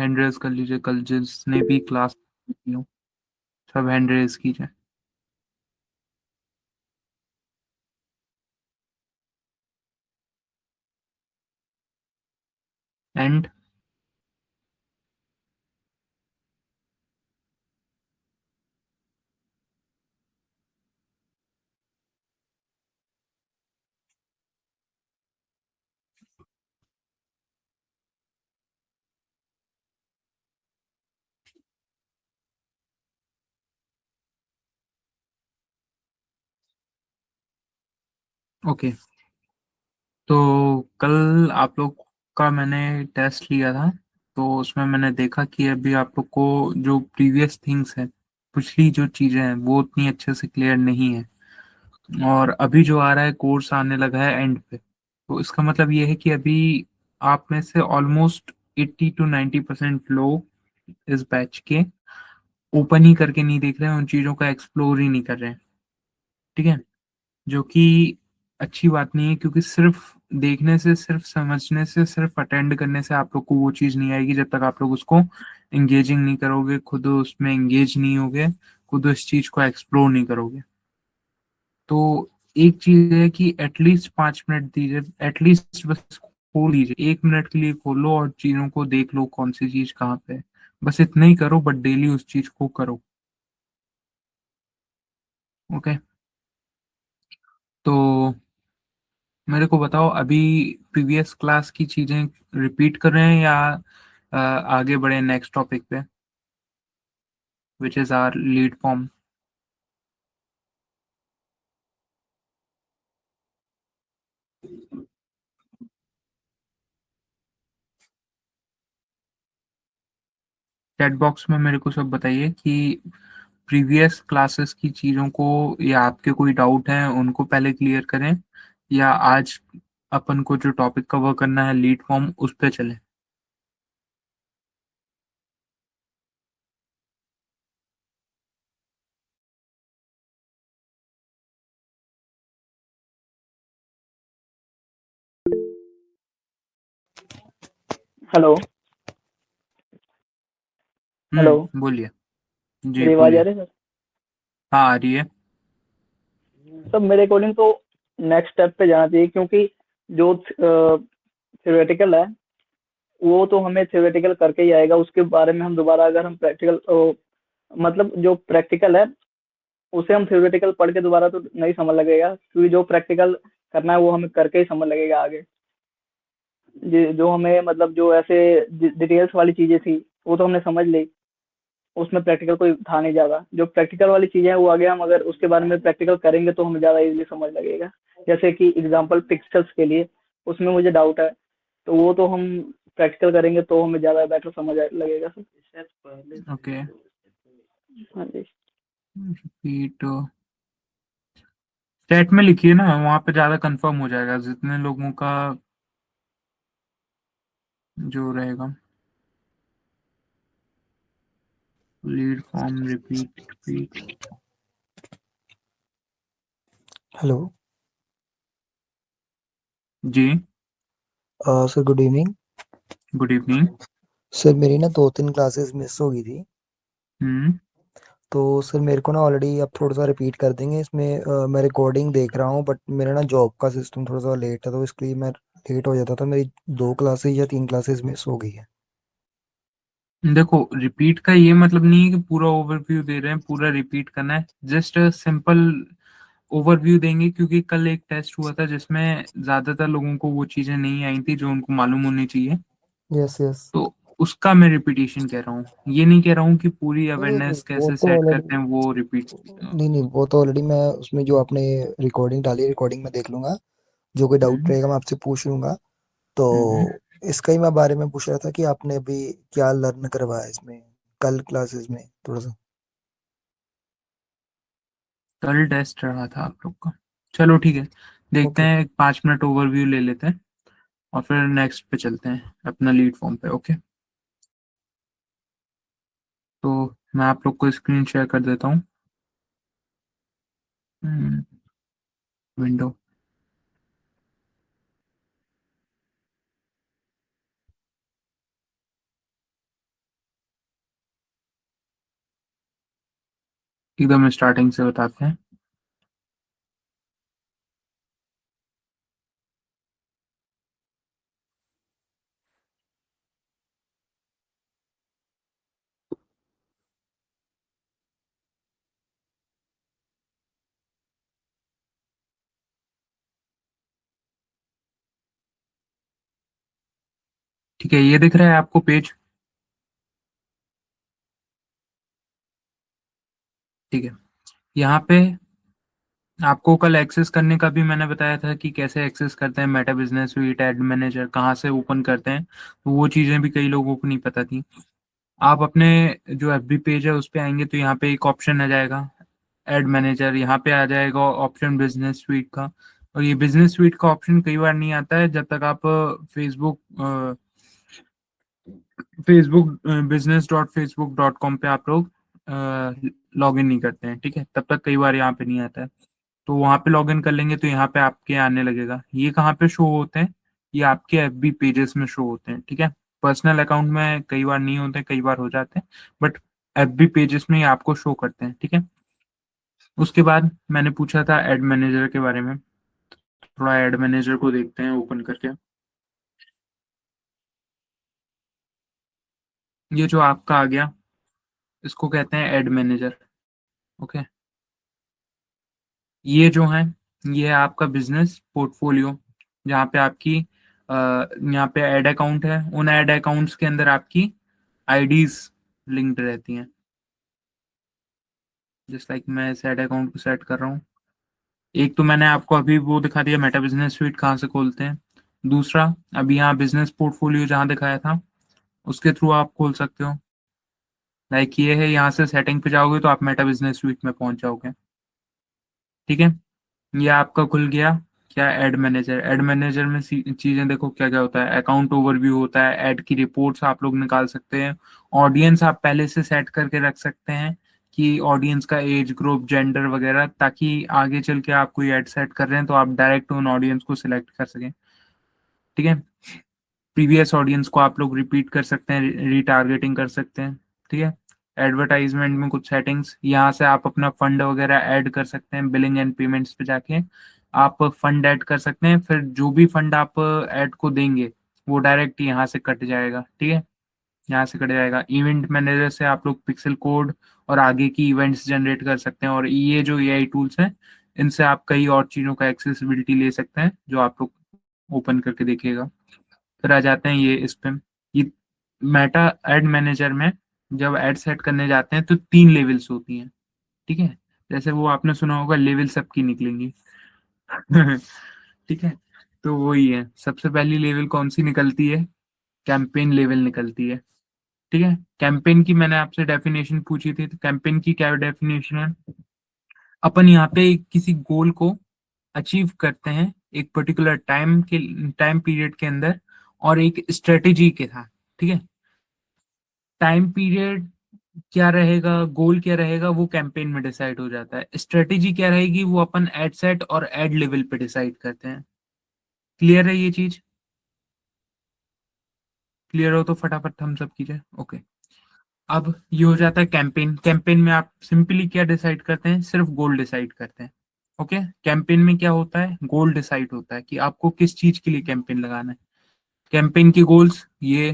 Hand raise कर लीजिए, कल जिसने भी क्लास की हो सब हैंड रेज कीजिए। And okay. तो कल आप लोग का मैंने टेस्ट लिया था, तो उसमें मैंने देखा कि अभी आप लोग को जो प्रीवियस थिंग्स है, पिछली जो चीज़ें हैं वो उतनी अच्छे से क्लियर नहीं है। और अभी जो आ रहा है कोर्स आने लगा है एंड पे, तो इसका मतलब ये है कि अभी आप में से ऑलमोस्ट 80 to 90% लोग इस बैच के ओपन ही करके नहीं देख रहे हैं, उन चीज़ों का एक्सप्लोर ही नहीं कर रहे हैं। ठीक है, जो कि अच्छी बात नहीं है, क्योंकि सिर्फ देखने से, सिर्फ समझने से, सिर्फ अटेंड करने से आप लोग को वो चीज़ नहीं आएगी जब तक आप लोग उसको एंगेजिंग नहीं करोगे, खुद उसमें एंगेज नहीं होगे, खुद उस चीज़ को एक्सप्लोर नहीं करोगे। तो एक चीज़ है कि एटलीस्ट 5 मिनट दीजिए, एटलीस्ट बस खोल लीजिए, 1 मिनट के लिए खोलो और चीज़ों को देख लो कौन सी चीज़ कहाँ पे है। बस इतना ही करो, बट डेली उस चीज़ को करो। ओके। तो मेरे को बताओ, अभी प्रीवियस क्लास की चीजें रिपीट कर रहे हैं या आगे बढ़े नेक्स्ट टॉपिक पे, which is our lead form. Chat box में मेरे को सब बताइए कि प्रीवियस क्लासेस की चीज़ों को, या आपके कोई डाउट हैं उनको पहले क्लियर करें, या आज अपन को जो टॉपिक कवर करना है लीड फॉर्म उस पे चलें। हेलो। हेलो। बोलिए। जी मेरी आवाज आ बोलिए। रही है सर? हाँ आ रही है। सर मेरे अकॉर्डिंग तो नेक्स्ट स्टेप पे जाना चाहिए, क्योंकि जो थ्योरेटिकल है वो तो हमें थ्योरेटिकल करके ही आएगा। उसके बारे में हम दोबारा अगर हम प्रैक्टिकल मतलब जो प्रैक्टिकल है उसे हम थ्योरेटिकल पढ़ के दोबारा तो नहीं समझ लगेगा, क्योंकि जो प्रैक्टिकल करना है वो हमें करके ही समझ लगेगा आगे। जो हमें मतलब जो ऐसे डिटेल्स वाली चीजें थी वो तो हमने समझ ली, उसमें प्रैक्टिकल कोई था नहीं ज़्यादा। जो प्रैक्टिकल वाली चीज़ें हैं वो आगे हम अगर उसके बारे में प्रैक्टिकल करेंगे तो हमें ज़्यादा इजीली समझ लगेगा। जैसे कि एग्जांपल पिक्सेल्स के लिए, उसमें मुझे डाउट है, तो वो तो हम प्रैक्टिकल करेंगे तो हमें ज़्यादा बेटर समझ लगेगा सर। ओके। हाँ जी। रिपीट चैट में लिखिए ना, वहाँ पे ज़्यादा कंफर्म हो जाएगा जितने लोगों का जो रहेगा। Lead form repeat repeat. Hello जी। Sir, good evening. Good evening. Sir मेरी ना 2-3 क्लासेस मिस हो गई थी, हम्म। तो सर मेरे को ना ऑलरेडी अब थोड़ा सा रिपीट कर देंगे इसमें। मैं रिकॉर्डिंग देख रहा हूँ, बट मेरा ना जॉब का सिस्टम थोड़ा सा लेट है, तो इसके लिए मैं लेट हो जाता था। मेरी 2 क्लासेस या 3 क्लासेस मिस हो गई है। देखो, रिपीट का ये मतलब नहीं है कि पूरा ओवरव्यू दे रहे हैं, पूरा रिपीट करना है। जस्ट सिंपल ओवरव्यू देंगे, क्योंकि कल एक टेस्ट हुआ था जिसमें ज्यादातर लोगों को वो चीजें नहीं आई थी जो उनको मालूम होनी चाहिए। Yes yes. तो उसका मैं रिपीटिशन कह रहा हूँ, ये नहीं कह रहा हूँ कि पूरी नहीं नहीं नहीं, अवेयरनेस वो कैसे तो सेट ऑलरेडी करते हैं वो रिपीट। नहीं नहीं, वो तो ऑलरेडी मैं उसमें जो आपने रिकॉर्डिंग डाली है, रिकॉर्डिंग में देख लूंगा। जो कोई डाउट हम्म। रहेगा मैं आपसे पूछ लूंगा। तो हम्म। इसका ही मैं बारे में पूछ रहा था कि आपने अभी क्या लर्न करवाया इसमें, कल क्लासेस में थोड़ा सा। कल टेस्ट रहा था आप लोग का। चलो ठीक है, देखते ओके। हैं, 5 मिनट ओवरव्यू ले लेते हैं और फिर नेक्स्ट पे चलते हैं अपना लीड फॉर्म पे। ओके। तो मैं आप लोग को स्क्रीन शेयर कर देता हूँ। विंडो। एकदम स्टार्टिंग से बताते हैं। ठीक है, ये दिख रहा है आपको पेज? ठीक है, यहाँ पे आपको कल एक्सेस करने का भी मैंने बताया था कि कैसे एक्सेस करते हैं Meta business suite, ad manager कहाँ से ओपन करते हैं, तो वो चीज़ें भी कई लोगों को नहीं पता थी। आप अपने जो एफबी पेज है उस पे आएंगे तो यहाँ पे एक ऑप्शन आ जाएगा एड मैनेजर, यहाँ पे आ जाएगा ऑप्शन बिजनेस सुइट का। और ये बिजनेस सुइट का ऑप्शन कई बार नहीं आता है जब तक आप फेसबुक फेसबुक business.facebook.com पे आप लोग लॉग इन नहीं करते हैं, ठीक है, तब तक कई बार यहाँ पे नहीं आता है। तो वहाँ पे लॉग इन कर लेंगे तो यहाँ पे आपके आने लगेगा। ये कहाँ पे शो होते हैं? ये आपके एफबी पेजेस में शो होते हैं, ठीक है। पर्सनल अकाउंट में कई बार नहीं होते, कई बार हो जाते हैं, बट एफबी पेजेस में ये आपको शो करते हैं, ठीक है। उसके बाद मैंने पूछा था एड मैनेजर के बारे में, थोड़ा एड मैनेजर को देखते हैं ओपन करके। ये जो आपका आ गया, इसको कहते हैं एड मैनेजर, ओके। ये जो है, ये है आपका बिजनेस पोर्टफोलियो, जहाँ पे आपकी यहाँ पे ऐड अकाउंट है, उन ऐड अकाउंट्स के अंदर आपकी आईडीज लिंक्ड रहती हैं। जस्ट लाइक मैं इस ऐड अकाउंट को सेट कर रहा हूँ। एक तो मैंने आपको अभी वो दिखा दिया मेटा बिजनेस सुइट कहाँ से खोलते हैं। दूसरा, अभी यहाँ बिजनेस पोर्टफोलियो जहाँ दिखाया था उसके थ्रू आप खोल सकते हो। लाइक ये है, यहाँ से सेटिंग पे जाओगे तो आप मेटा बिजनेस सुइट में पहुंच जाओगे, ठीक है। ये आपका खुल गया। क्या? Add manager. एड मैनेजर में चीजें देखो क्या क्या होता है। अकाउंट ओवरव्यू होता है, ऐड की रिपोर्ट्स आप लोग निकाल सकते हैं, ऑडियंस आप पहले से सेट करके रख सकते हैं कि ऑडियंस का एज ग्रुप जेंडर वगैरह, ताकि आगे चल के आप कोई एड सेट कर रहे हैं तो आप डायरेक्ट उन ऑडियंस को सिलेक्ट कर सकें, ठीक है। प्रीवियस ऑडियंस को आप लोग रिपीट कर सकते हैं, रीटारगेटिंग कर सकते हैं, ठीक है। एडवर्टाइजमेंट में कुछ सेटिंग्स, यहाँ से आप अपना फंड वगैरह ऐड कर सकते हैं। बिलिंग एंड पेमेंट्स पे जाके आप फंड ऐड कर सकते हैं, फिर जो भी फंड आप ऐड को देंगे वो डायरेक्ट यहाँ से कट जाएगा, ठीक है। यहाँ से कट जाएगा। इवेंट मैनेजर से आप लोग पिक्सल कोड और आगे की इवेंट्स जनरेट कर सकते हैं, और ये जो एआई टूल्स हैं इनसे आप कई और चीज़ों का एक्सेसिबिलिटी ले सकते हैं जो आप लोग ओपन करके देखिएगा। फिर आ जाते हैं ये इस पे। ये मेटा एड मैनेजर में जब एड सेट करने जाते हैं तो 3 लेवल्स होती हैं, ठीक है। जैसे वो आपने सुना होगा, लेवल सबकी निकलेंगी। ठीक है, तो वही है। सबसे पहली लेवल कौन सी निकलती है? कैंपेन लेवल निकलती है, ठीक है। कैंपेन की मैंने आपसे डेफिनेशन पूछी थी, तो कैंपेन की क्या डेफिनेशन है? अपन यहाँ पे किसी गोल को अचीव करते हैं एक पर्टिकुलर टाइम पीरियड के अंदर और एक स्ट्रेटेजी के साथ, ठीक है। टाइम पीरियड क्या रहेगा, गोल क्या रहेगा, वो कैंपेन में डिसाइड हो जाता है। स्ट्रेटेजी क्या रहेगी वो अपन एड सेट और एड लेवल पे डिसाइड करते हैं। क्लियर है ये चीज? क्लियर हो तो फटाफट थम्स अप कीजिए। ओके, अब ये हो जाता है कैंपेन। कैंपेन में आप सिंपली क्या डिसाइड करते हैं? सिर्फ गोल डिसाइड करते हैं, ओके। कैंपेन में क्या होता है? गोल डिसाइड होता है कि आपको किस चीज के लिए कैंपेन लगाना है। कैंपेन की गोल्स, ये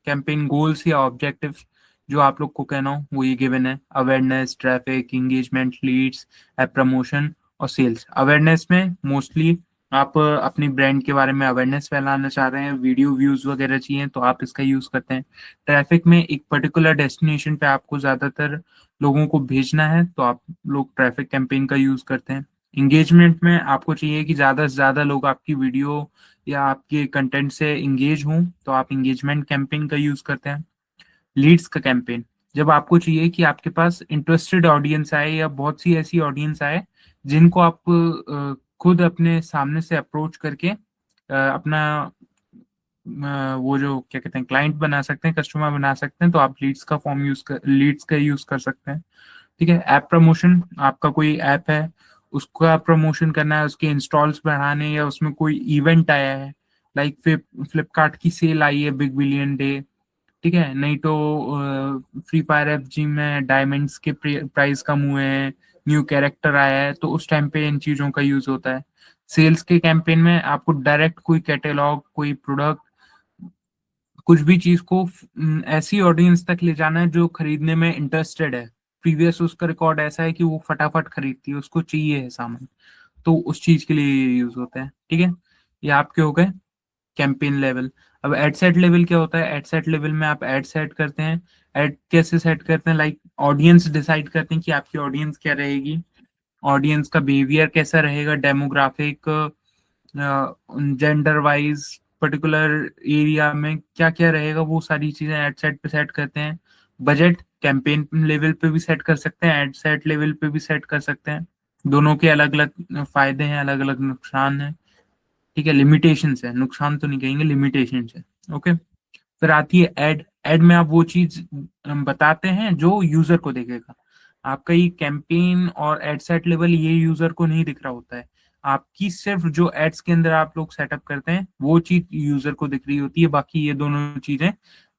कैंपेन गोल्स या ऑब्जेक्टिव्स जो आप लोग को कहना हो वो ये गिवन है। Awareness, traffic, engagement, leads, promotion और सेल्स। अवेयरनेस में मोस्टली आप अपनी ब्रांड के बारे में अवेयरनेस फैलाना चाह रहे हैं, वीडियो व्यूज वगैरह चाहिए तो आप इसका यूज करते हैं। ट्रैफिक में एक पर्टिकुलर डेस्टिनेशन पे आपको ज्यादातर लोगों को भेजना है तो आप लोग ट्रैफिक कैंपेन का यूज करते हैं। इंगेजमेंट में आपको चाहिए कि ज्यादा से ज्यादा लोग आपकी वीडियो या आपके कंटेंट से इंगेज हों तो आप इंगेजमेंट कैंपेन का यूज करते हैं। लीड्स का कैंपेन, जब आपको चाहिए कि आपके पास इंटरेस्टेड ऑडियंस आए या बहुत सी ऐसी ऑडियंस आए जिनको आप खुद अपने सामने से अप्रोच करके अपना वो जो क्या कहते हैं क्लाइंट बना सकते हैं, कस्टमर बना सकते हैं, तो आप लीड्स का यूज कर सकते हैं, ठीक है। ऐप प्रमोशन, आपका कोई ऐप है उसका प्रमोशन करना है, उसके इंस्टॉल्स बढ़ाने या उसमें कोई इवेंट आया है, लाइक फ्लिपकार्ट की सेल आई है बिग बिलियन डे, ठीक है, नहीं तो फ्री फायर एफजी में डायमंड्स के प्राइस कम हुए हैं, न्यू कैरेक्टर आया है, तो उस टाइम पे इन चीजों का यूज होता है। सेल्स के कैंपेन में आपको डायरेक्ट कोई कैटेलॉग, कोई प्रोडक्ट, कुछ भी चीज को ऐसी ऑडियंस तक ले जाना है जो खरीदने में इंटरेस्टेड है, प्रीवियस उसका रिकॉर्ड ऐसा है कि वो फटाफट खरीदती है, उसको चाहिए है सामान, तो उस चीज के लिए यूज होता है। ठीक है, ये आपके हो गए कैंपेन लेवल। अब एड सेट लेवल क्या होता है? एड सेट लेवल में आप एड सेट करते हैं। एड कैसे सेट करते हैं? लाइक ऑडियंस डिसाइड करते हैं कि आपकी ऑडियंस क्या रहेगी, ऑडियंस का बिहेवियर कैसा रहेगा, demographic, gender wise, particular area में क्या क्या रहेगा, वो सारी चीजें एड सेट पे सेट करते हैं। बजट कैंपेन लेवल पे भी सेट कर सकते हैं, एड सेट लेवल पे भी सेट कर सकते हैं। दोनों के अलग अलग फायदे हैं, अलग अलग नुकसान हैं। ठीक है, लिमिटेशंस है, नुकसान तो नहीं कहेंगे, लिमिटेशंस है। ओके, फिर आती है एड। एड में आप वो चीज बताते हैं जो यूजर को देखेगा। आपका ये कैंपेन और एड सेट लेवल ये यूजर को नहीं दिख रहा होता है, आपकी सिर्फ जो एड्स के अंदर आप लोग सेटअप करते हैं वो चीज यूजर को दिख रही होती है, बाकी ये दोनों चीजें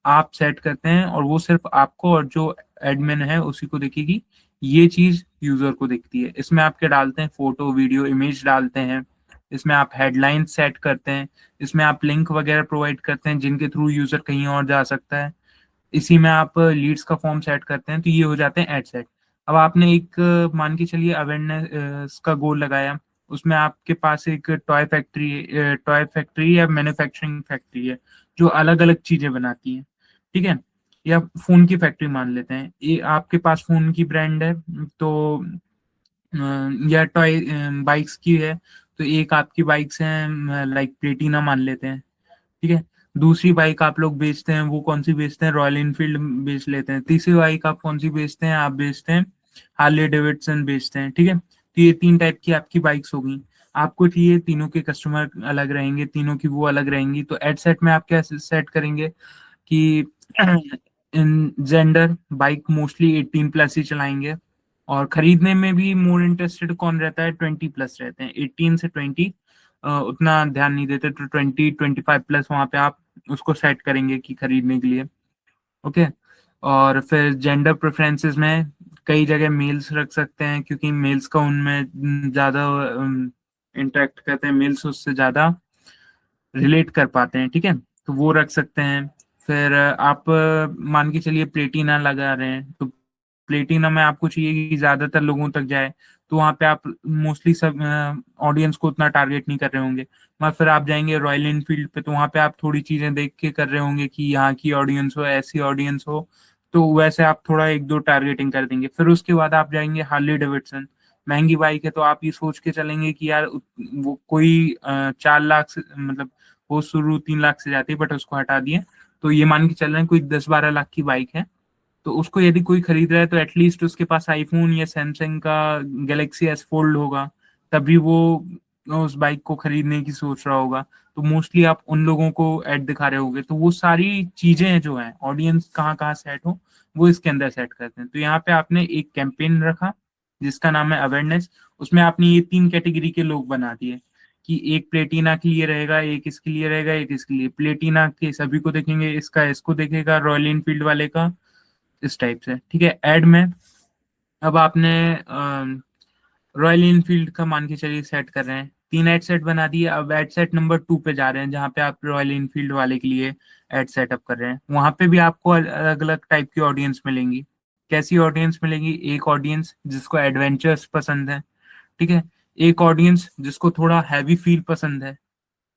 आप सेट करते हैं और वो सिर्फ आपको और जो एडमिन है उसी को दिखेगी। ये चीज यूजर को दिखती है। इसमें आप क्या डालते हैं? फोटो, वीडियो, इमेज डालते हैं। इसमें आप हेडलाइन सेट करते हैं। इसमें आप लिंक वगैरह प्रोवाइड करते हैं जिनके थ्रू यूजर कहीं और जा सकता है। इसी में आप लीड्स का फॉर्म सेट करते हैं। तो ये हो जाते हैं एड सेट। अब आपने एक मान के चलिए अवेयरनेस का गोल लगाया, उसमें आपके पास एक टॉय फैक्ट्री या मैन्युफैक्चरिंग फैक्ट्री है जो अलग अलग चीजें बनाती है। ठीक है, या फोन की फैक्ट्री मान लेते हैं, ये आपके पास फोन की ब्रांड है, तो या टॉय बाइक्स की है, तो एक आपकी बाइक्स हैं लाइक प्लेटिना मान लेते हैं। ठीक है, दूसरी बाइक आप लोग बेचते हैं, वो कौन सी बेचते हैं? रॉयल इनफील्ड बेच लेते हैं। तीसरी बाइक आप कौन सी बेचते हैं? आप बेचते हैं हार्ले डेविडसन बेचते हैं। ठीक है, तो ये तीन टाइप की आपकी बाइक्स होगी। आपको चाहिए तीनों के कस्टमर अलग रहेंगे, तीनों की वो अलग रहेंगी, तो एड सेट में आप क्या सेट करेंगे कि इन जेंडर बाइक मोस्टली 18+ ही चलाएंगे, और खरीदने में भी मोर इंटरेस्टेड कौन रहता है? 20+ रहते हैं। 18 से 20 उतना ध्यान नहीं देते, तो 20-25+ वहां पे आप उसको सेट करेंगे कि खरीदने के लिए। ओके, और फिर जेंडर प्रेफरेंसेस में कई जगह मेल्स रख सकते हैं, क्योंकि मेल्स का उनमें ज्यादा इंटरेक्ट करते हैं, मेल्स उससे ज्यादा रिलेट कर पाते हैं। ठीक है, तो वो रख सकते हैं। फिर आप मान के चलिए प्लेटिना लगा रहे हैं, तो प्लेटिना में आपको चाहिए कि ज्यादातर लोगों तक जाए, तो वहाँ पे आप मोस्टली सब ऑडियंस को उतना टारगेट नहीं कर रहे होंगे। मगर फिर आप जाएंगे रॉयल इनफील्ड पे, तो वहाँ पे आप थोड़ी चीजें देख के कर रहे होंगे कि यहाँ की ऑडियंस हो, ऐसी ऑडियंस हो, तो वैसे आप थोड़ा एक दो टारगेटिंग कर देंगे। फिर उसके बाद आप जाएंगे हार्ले डेविडसन, महंगी बाइक है, तो आप ये सोच के चलेंगे कि यार वो कोई 4 लाख से, मतलब वो शुरू 3 लाख से जाती है, बट उसको हटा दिए, तो ये मान के चल रहे हैं कोई 10-12 लाख की बाइक है, तो उसको यदि कोई खरीद रहा है तो एटलीस्ट उसके पास आईफोन या सैमसंग का गैलेक्सी एस फोल्ड होगा, तभी वो उस बाइक को खरीदने की सोच रहा होगा। तो मोस्टली आप उन लोगों को ऐड दिखा रहे होगे, तो वो सारी चीजें जो हैं, ऑडियंस कहाँ कहाँ सेट हो, वो इसके अंदर सेट करते हैं। तो यहाँ पे आपने एक कैंपेन रखा जिसका नाम है अवेयरनेस, उसमें आपने ये 3 कैटेगरी के लोग बना दिए कि एक प्लेटिना के लिए रहेगा, एक इसके लिए रहेगा, एक इसके लिए। प्लेटिना के सभी को देखेंगे, इसका इसको देखेगा, रॉयल इनफील्ड वाले का, इस टाइप से। ठीक है, एड में अब आपने रॉयल इनफील्ड का मान के चलिए सेट कर रहे हैं, 3 एड सेट बना दिए। अब एड सेट नंबर 2 पे जा रहे हैं, जहाँ पे आप रॉयल इनफील्ड वाले के लिए एड सेटअप कर रहे हैं। वहां पे भी आपको अलग अलग टाइप की ऑडियंस मिलेंगी। कैसी ऑडियंस मिलेगी? एक ऑडियंस जिसको एडवेंचर्स पसंद है। ठीक है, एक ऑडियंस जिसको थोड़ा हैवी फील पसंद है।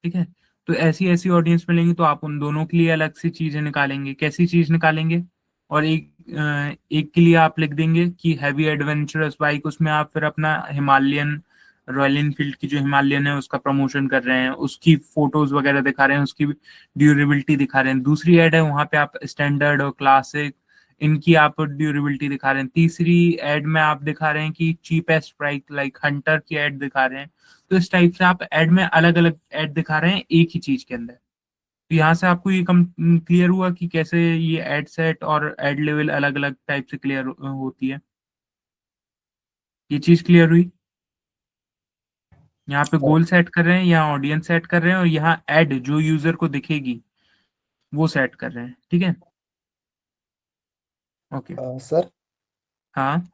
ठीक है, तो ऐसी ऐसी ऑडियंस मिलेंगी, तो आप उन दोनों के लिए अलग से चीजें निकालेंगे। कैसी चीज निकालेंगे? और एक के लिए आप लिख देंगे कि हैवी एडवेंचरस बाइक, उसमें आप फिर अपना हिमालयन, रॉयल इनफील्ड की जो हिमालयन है उसका प्रमोशन कर रहे हैं, उसकी फोटोज वगैरह दिखा रहे हैं, उसकी ड्यूरेबिलिटी दिखा रहे हैं। दूसरी एड है, वहां पे आप स्टैंडर्ड और क्लासिक, इनकी आप ड्यूरेबिलिटी दिखा रहे हैं। तीसरी एड में आप दिखा रहे हैं कि चीपेस्ट प्राइस, लाइक हंटर की एड दिखा रहे हैं। तो इस टाइप से आप एड में अलग अलग एड दिखा रहे हैं एक ही चीज के अंदर। तो यहाँ से आपको ये कम क्लियर हुआ कि कैसे ये एड सेट और एड लेवल अलग अलग टाइप से क्लियर होती है। ये चीज क्लियर हुई? यहाँ पे गोल सेट कर रहे हैं, यहाँ ऑडियंस सेट कर रहे हैं, और यहाँ एड जो यूजर को दिखेगी वो सेट कर रहे हैं। ठीक है, ओके। सर हाँ,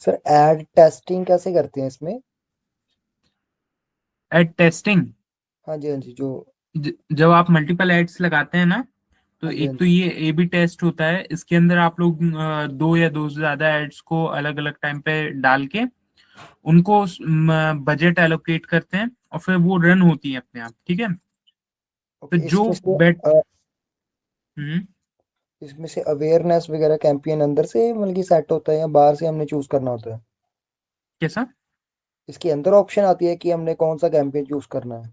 सर एड टेस्टिंग कैसे करते हैं इसमें? एड टेस्टिंग, हाँ जी हाँ जी, जो जब आप मल्टीपल एड्स लगाते हैं ना, तो हाँ जी हाँ एक तो जी। ये ए बी टेस्ट होता है। इसके अंदर आप लोग दो या दो से ज्यादा एड्स को अलग अलग टाइम पे डाल के उनको बजट एलोकेट करते हैं, और फिर वो रन होती है अपने आप, ठीक है। तो ओके, जो बेट हम्म इसमें से अवेयरनेस वगैरह कैंपेन अंदर से मतलब कि सेट होता है या बाहर से हमने चूज करना होता है? कैसा? इसके अंदर ऑप्शन आती है कि हमने कौन सा कैंपेन चूज करना है?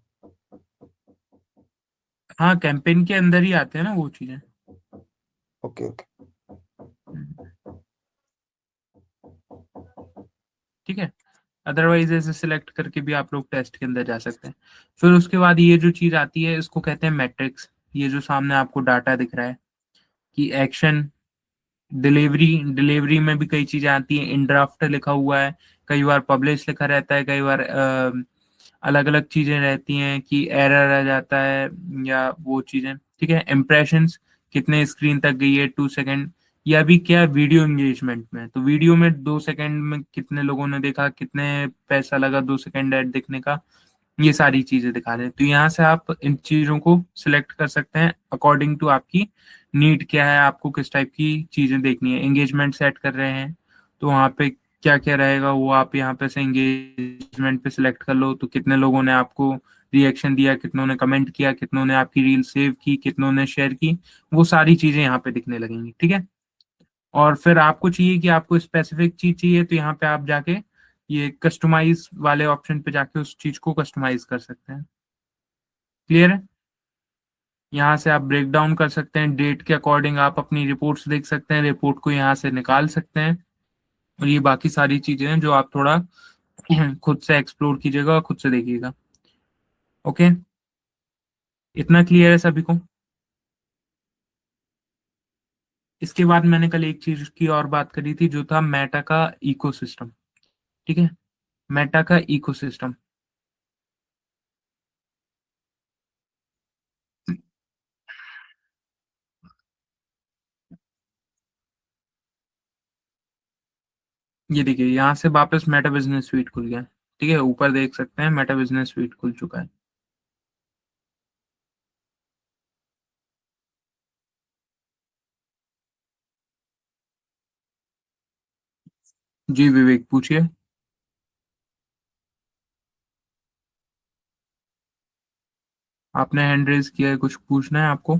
हाँ, कैंपेन के अंदर ही आते हैं ना वो चीजें। Okay okay. हम्म, ठीक है। अदरवाइज ऐसे सिलेक्ट करके भी आप लोग टेस्ट के अंदर जा सकते हैं। फिर उसके बाद ये जो चीज आती है इसको कहते हैं मैट्रिक्स। ये जो सामने आपको डाटा दिख रहा है कि एक्शन, डिलीवरी, डिलीवरी में भी कई चीजें आती हैं। इन ड्राफ्ट लिखा हुआ है, कई बार पब्लिश लिखा रहता है, कई बार अलग अलग चीजें रहती हैं कि एरर आ जाता है या वो चीजें, ठीक है। इम्प्रेशंस, कितने स्क्रीन तक गई है, 2 सेकंड, या भी क्या वीडियो एंगेजमेंट में, तो वीडियो में 2 सेकंड में कितने लोगों ने देखा, कितने पैसा लगा 2 सेकंड ऐड देखने का, ये सारी चीजें दिखा रहे हैं। तो यहाँ से आप इन चीजों को सिलेक्ट कर सकते हैं अकॉर्डिंग टू आपकी नीड क्या है, आपको किस टाइप की चीजें देखनी है। एंगेजमेंट सेट कर रहे हैं तो वहाँ पे क्या क्या रहेगा वो आप यहाँ पे से एंगेजमेंट पे सिलेक्ट कर लो, तो कितने लोगों ने आपको रिएक्शन दिया, कितनों ने कमेंट किया, कितनों ने आपकी रील सेव की, कितनों ने शेयर की, वो सारी चीजें यहाँ पे दिखने लगेंगी, ठीक है। और फिर आपको चाहिए कि आपको स्पेसिफिक चीज चाहिए, तो यहाँ पे आप जाके ये कस्टमाइज वाले ऑप्शन पे जाके उस चीज को कस्टमाइज कर सकते हैं। क्लियर है? यहाँ से आप ब्रेक डाउन कर सकते हैं, डेट के अकॉर्डिंग आप अपनी रिपोर्ट्स देख सकते हैं, रिपोर्ट को यहाँ से निकाल सकते हैं। और ये बाकी सारी चीजें हैं जो आप थोड़ा खुद से एक्सप्लोर कीजिएगा और खुद से देखिएगा। ओके, इतना क्लियर है सभी को? इसके बाद मैंने कल एक चीज की और बात करी थी जो था मेटा का इकोसिस्टम, ठीक है। मेटा का इकोसिस्टम, ये देखिए यहाँ से वापस मेटा बिजनेस स्वीट खुल गया, ठीक है। ऊपर देख सकते हैं मेटा बिजनेस स्वीट खुल चुका है। जी विवेक, पूछिए। आपने हैंड रेज किया है, कुछ पूछना है आपको?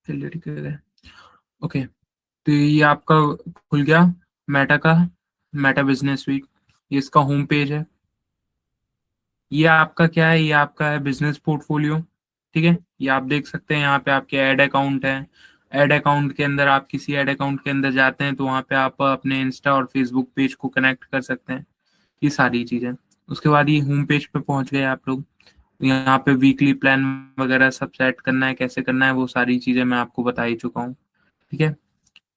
चलिए ठीक है। ओके, तो ये आपका खुल गया मेटा का मेटा बिजनेस स्वीट। ये इसका होम पेज है। ये आपका क्या है, ये आपका है बिजनेस पोर्टफोलियो, ठीक है। ये आप देख सकते हैं, यहाँ पे आपके ऐड अकाउंट है। ऐड अकाउंट के अंदर आप किसी ऐड अकाउंट के अंदर जाते हैं तो वहाँ पे आप अपने इंस्टा और फेसबुक पेज को कनेक्ट कर सकते हैं, ये सारी चीजें। उसके बाद ये होम पेज पे पहुंच गए आप लोग। यहाँ पे वीकली प्लान वगैरह सब सेट करना है, कैसे करना है वो सारी चीजें मैं आपको बता ही चुका हूँ, ठीक है।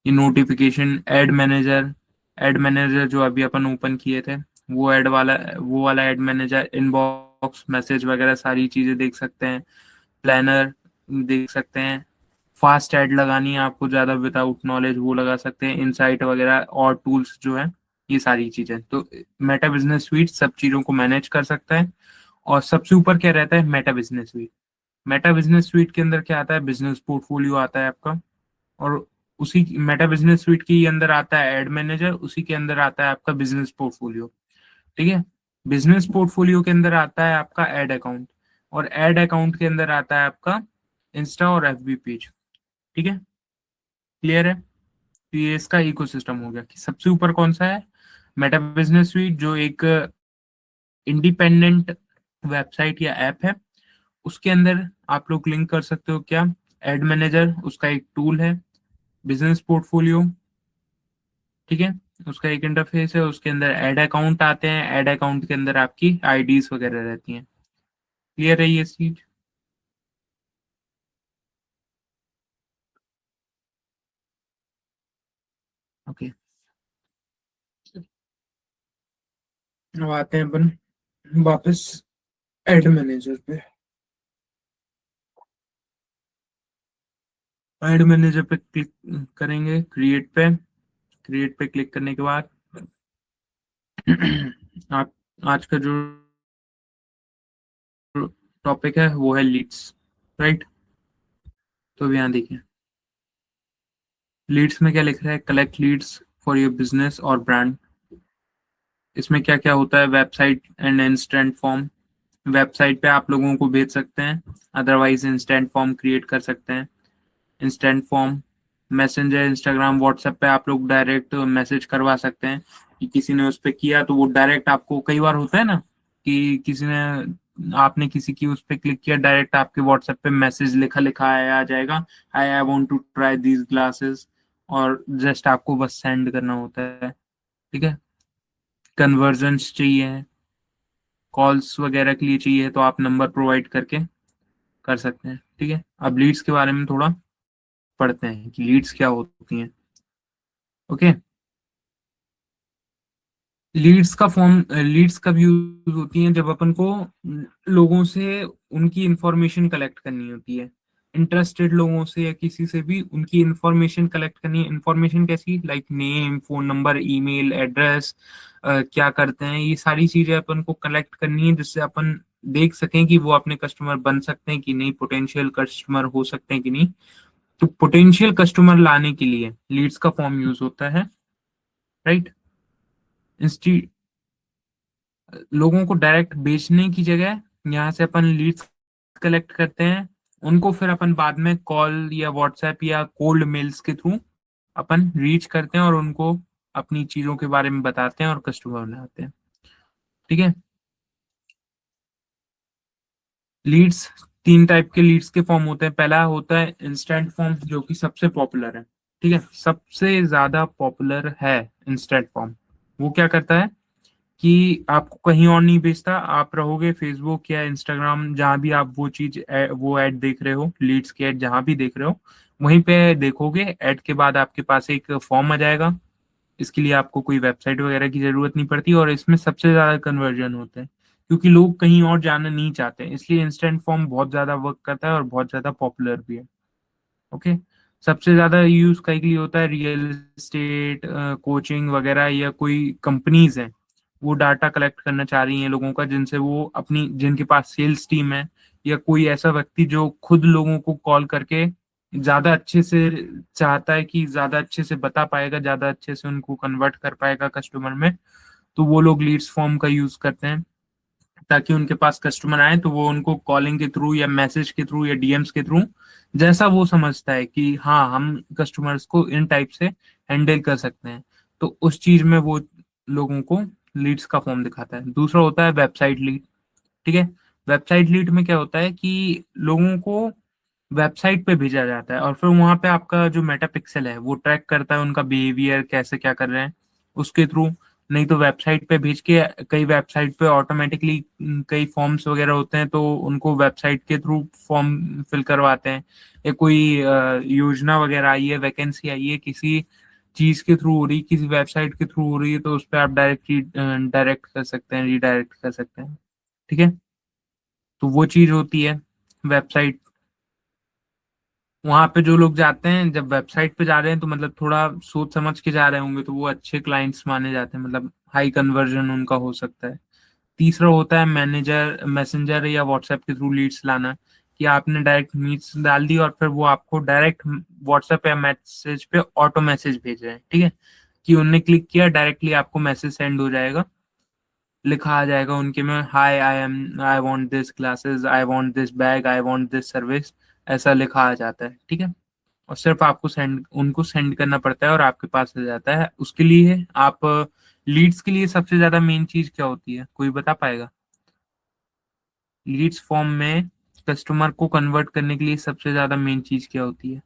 ये नोटिफिकेशन, ऐड मैनेजर जो अभी अपन ओपन किए थे, वो वाला ऐड मैनेजर, इनबॉक्स मैसेज वगैरह सारी चीजें देख सकते हैं। प्लानर देख सकते हैं। फास्ट ऐड लगानी है आपको ज्यादा विदाउट नॉलेज, वो लगा सकते हैं। इनसाइट वगैरह और टूल्स जो है, ये सारी चीजें तो मेटा बिजनेस स्वीट सब चीजों को मैनेज कर सकता है। और सबसे ऊपर क्या रहता है, Meta business sweet. Meta business sweet के अंदर क्या आता है, बिजनेस पोर्टफोलियो आता है आपका। और उसी मेटा बिजनेस स्वीट के अंदर आता है एड मैनेजर, उसी के अंदर आता है आपका बिजनेस पोर्टफोलियो, ठीक है। बिजनेस पोर्टफोलियो के अंदर आता है आपका एड अकाउंट, और एड अकाउंट के अंदर आता है आपका इंस्टा और एफबी पेज, ठीक है। क्लियर है? तो ये इसका इकोसिस्टम हो गया कि सबसे ऊपर कौन सा है, मेटा बिजनेस स्वीट, जो एक इंडिपेंडेंट वेबसाइट या ऐप है। उसके अंदर आप लोग लिंक कर सकते हो क्या, एड मैनेजर उसका एक टूल है, बिजनेस पोर्टफोलियो, ठीक है, उसका एक इंटरफेस है। उसके अंदर ऐड अकाउंट आते हैं, ऐड अकाउंट के अंदर आपकी आईडीज वगैरह रहती हैं। क्लियर है ये चीज? ओके, अब आते हैं अपन वापस एड मैनेजर पे, एड मैनेजर पे क्लिक करेंगे, क्रिएट पे क्लिक करने के बाद आप आज का जो टॉपिक है वो है लीड्स, राइट। तो यहाँ देखिए लीड्स में क्या लिख रहा है, collect leads for your business और ब्रांड। इसमें क्या क्या होता है, website and instant form. Website पे आप लोगों को भेज सकते हैं, अदरवाइज इंस्टेंट फॉर्म क्रिएट कर सकते हैं। Instant form messenger, Instagram, WhatsApp पे आप लोग डायरेक्ट मैसेज करवा सकते हैं कि किसी ने उस पर किया तो वो डायरेक्ट आपको, कई बार होता है ना कि किसी ने, आपने किसी की उस पर क्लिक किया, डायरेक्ट आपके व्हाट्सएप पे मैसेज लिखा लिखा आया आ जाएगा, I want to try these glasses, और जस्ट आपको बस सेंड करना होता है, ठीक है। कन्वर्जन्स चाहिए, कॉल्स वगैरह के लिए चाहिए तो आप नंबर प्रोवाइड करके कर सकते हैं, ठीक है। अब लीड्स के बारे में थोड़ा पढ़ते हैं कि लीड्स क्या होती हैं। ओके, लीड्स कब यूज होती हैं, जब अपन को लोगों से उनकी इंफॉर्मेशन कलेक्ट करनी होती है, इंटरेस्टेड लोगों से या किसी से भी उनकी इंफॉर्मेशन कलेक्ट करनी है। इंफॉर्मेशन कैसी, like name, phone number, email address, क्या करते हैं, ये सारी चीजें अपन को कलेक्ट करनी है, जिससे अपन देख सकें कि वो अपने कस्टमर बन सकते हैं कि नहीं, पोटेंशियल कस्टमर हो सकते हैं कि नहीं। तो पोटेंशियल कस्टमर लाने के लिए लीड्स का फॉर्म यूज होता है, राइट। इंस्टी लोगों को डायरेक्ट बेचने की जगह यहाँ से अपन लीड्स कलेक्ट करते हैं, उनको फिर अपन बाद में कॉल या व्हाट्सएप या कोल्ड मेल्स के थ्रू अपन रीच करते हैं और उनको अपनी चीजों के बारे में बताते हैं और कस्टमर बनाते हैं, ठीक है। लीड्स, तीन टाइप के लीड्स के फॉर्म होते हैं। पहला होता है इंस्टेंट फॉर्म, जो कि सबसे पॉपुलर है, ठीक है, सबसे ज्यादा पॉपुलर है इंस्टेंट फॉर्म। वो क्या करता है कि आपको कहीं और नहीं भेजता, आप रहोगे फेसबुक या इंस्टाग्राम, जहां भी आप वो चीज वो ऐड देख रहे हो, लीड्स की ऐड जहां भी देख रहे हो, वहीं पे देखोगे। ऐड के बाद आपके पास एक फॉर्म आ जाएगा। इसके लिए आपको कोई वेबसाइट वगैरह की जरूरत नहीं पड़ती, और इसमें सबसे ज्यादा कन्वर्जन होते हैं क्योंकि लोग कहीं और जाना नहीं चाहते, इसलिए इंस्टेंट फॉर्म बहुत ज्यादा वर्क करता है और बहुत ज्यादा पॉपुलर भी है। ओके, सबसे ज्यादा यूज कई के लिए होता है, रियल एस्टेट, कोचिंग वगैरह, या कोई कंपनीज हैं वो डाटा कलेक्ट करना चाह रही हैं लोगों का, जिनसे वो अपनी, जिनके पास सेल्स टीम है, या कोई ऐसा व्यक्ति जो खुद लोगों को कॉल करके ज्यादा अच्छे से चाहता है कि ज्यादा अच्छे से बता पाएगा, ज्यादा अच्छे से उनको कन्वर्ट कर पाएगा कस्टमर में, तो वो लोग लीड्स फॉर्म का यूज करते हैं ताकि उनके पास कस्टमर आए तो वो उनको कॉलिंग के थ्रू या मैसेज के थ्रू या डीएम्स के थ्रू, जैसा वो समझता है कि हाँ हम कस्टमर्स को इन टाइप से हैंडल कर सकते हैं, तो उस चीज में वो लोगों को लीड्स का फॉर्म दिखाता है। दूसरा होता है वेबसाइट लीड, ठीक है। वेबसाइट लीड में क्या होता है कि लोगों को वेबसाइट पे भेजा जाता है और फिर वहां पे आपका जो मेटा पिक्सल है वो ट्रैक करता है उनका बिहेवियर, कैसे क्या कर रहे हैं उसके थ्रू। नहीं तो वेबसाइट पे भेज के, कई वेबसाइट पे ऑटोमेटिकली कई फॉर्म्स वगैरह होते हैं तो उनको वेबसाइट के थ्रू फॉर्म फिल करवाते हैं, या कोई योजना वगैरह आई है, वैकेंसी आई है किसी चीज के थ्रू हो रही, किसी वेबसाइट के थ्रू हो रही है, तो उस पर आप डायरेक्ट कर सकते हैं, रीडायरेक्ट कर सकते हैं, ठीक है। तो वो चीज होती है वेबसाइट। वहां पे जो लोग जाते हैं, जब वेबसाइट पे जा रहे हैं तो मतलब थोड़ा सोच समझ के जा रहे होंगे, तो वो अच्छे क्लाइंट्स माने जाते हैं, मतलब हाई कन्वर्जन उनका हो सकता है। तीसरा होता है मैसेंजर या व्हाट्सएप के थ्रू लीड्स लाना, कि आपने डायरेक्ट मीट्स डाल दी और फिर वो आपको डायरेक्ट व्हाट्सएप या मैसेज पे ऑटो मैसेज भेज रहे हैं, ठीक है, कि उनने क्लिक किया डायरेक्टली आपको मैसेज सेंड हो जाएगा, लिखा आ जाएगा उनके में, hi I want this classes, I want this bag, I want this service, ऐसा लिखा आ जाता है, ठीक है। और सिर्फ आपको उनको सेंड करना पड़ता है और आपके पास आ जाता है। उसके लिए आप लीड्स के लिए सबसे ज्यादा मेन चीज क्या होती है, कोई बता पाएगा? लीड्स फॉर्म में कस्टमर को कन्वर्ट करने के लिए सबसे ज्यादा मेन चीज क्या होती है?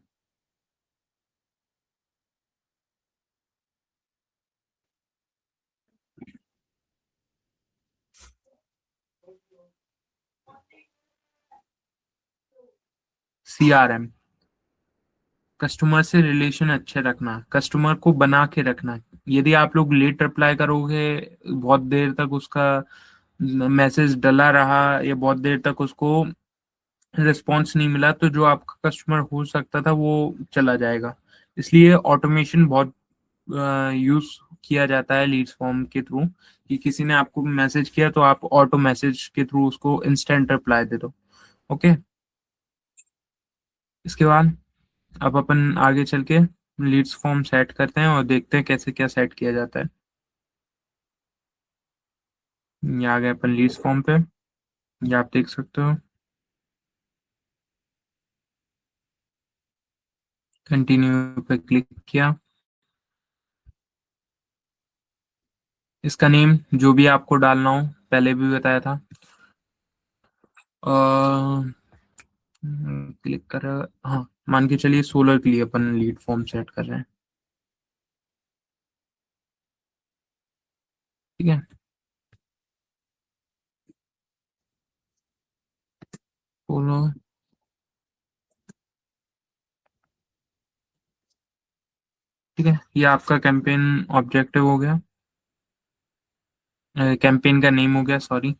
सीआरएम, कस्टमर से रिलेशन अच्छे रखना, कस्टमर को बना के रखना। यदि आप लोग लेट रिप्लाई करोगे, बहुत देर तक उसका मैसेज डला रहा या बहुत देर तक उसको रिस्पॉन्स नहीं मिला, तो जो आपका कस्टमर हो सकता था वो चला जाएगा। इसलिए ऑटोमेशन बहुत यूज किया जाता है लीड्स फॉर्म के थ्रू, कि किसी ने आपको मैसेज किया तो आप ऑटो मैसेज के थ्रू उसको इंस्टेंट रिप्लाई दे दो। ओके। इसके बाद अब अपन आगे चल के लीड्स फॉर्म सेट करते हैं और देखते हैं कैसे क्या सेट किया जाता है। ये आ गए अपन लीड्स फॉर्म पे, ये आप देख सकते हो। कंटिन्यू पे क्लिक किया। इसका नेम जो भी आपको डालना हो, पहले भी बताया था। क्लिक कर, हाँ, मान के चलिए सोलर के लिए अपन लीड फॉर्म सेट कर रहे हैं। ठीक है। सोलर। ठीक है, ये आपका कैंपेन ऑब्जेक्टिव हो गया, कैंपेन का नेम हो गया, सॉरी।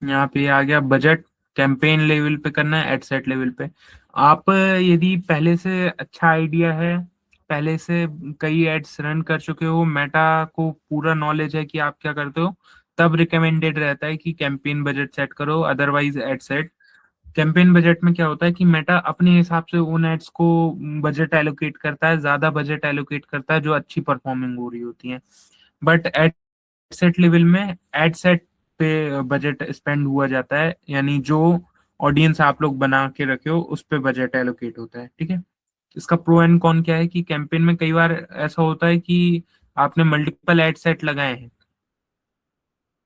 यहाँ पे आ गया बजट। कैंपेन लेवल पे करना है, एड सेट लेवल पे। आप यदि पहले से अच्छा आइडिया है, पहले से कई एड्स रन कर चुके हो, मेटा को पूरा नॉलेज है कि आप क्या करते हो, तब रिकमेंडेड रहता है कि कैंपेन बजट सेट करो, otherwise ad set. Campaign budget में क्या होता है कि मेटा अपने हिसाब से उन एड्स को बजट एलोकेट करता है, ज्यादा बजट एलोकेट करता है जो अच्छी परफॉर्मिंग हो रही होती है। बट एड सेट लेवल में एड सेट पे बजट स्पेंड हुआ जाता है, यानी जो ऑडियंस आप लोग बना के रखे हो उस पे बजट एलोकेट होता है। ठीक है। इसका प्रो एंड कॉन क्या है कि कैंपेन में कई बार ऐसा होता है कि आपने मल्टीपल एड सेट लगाए हैं,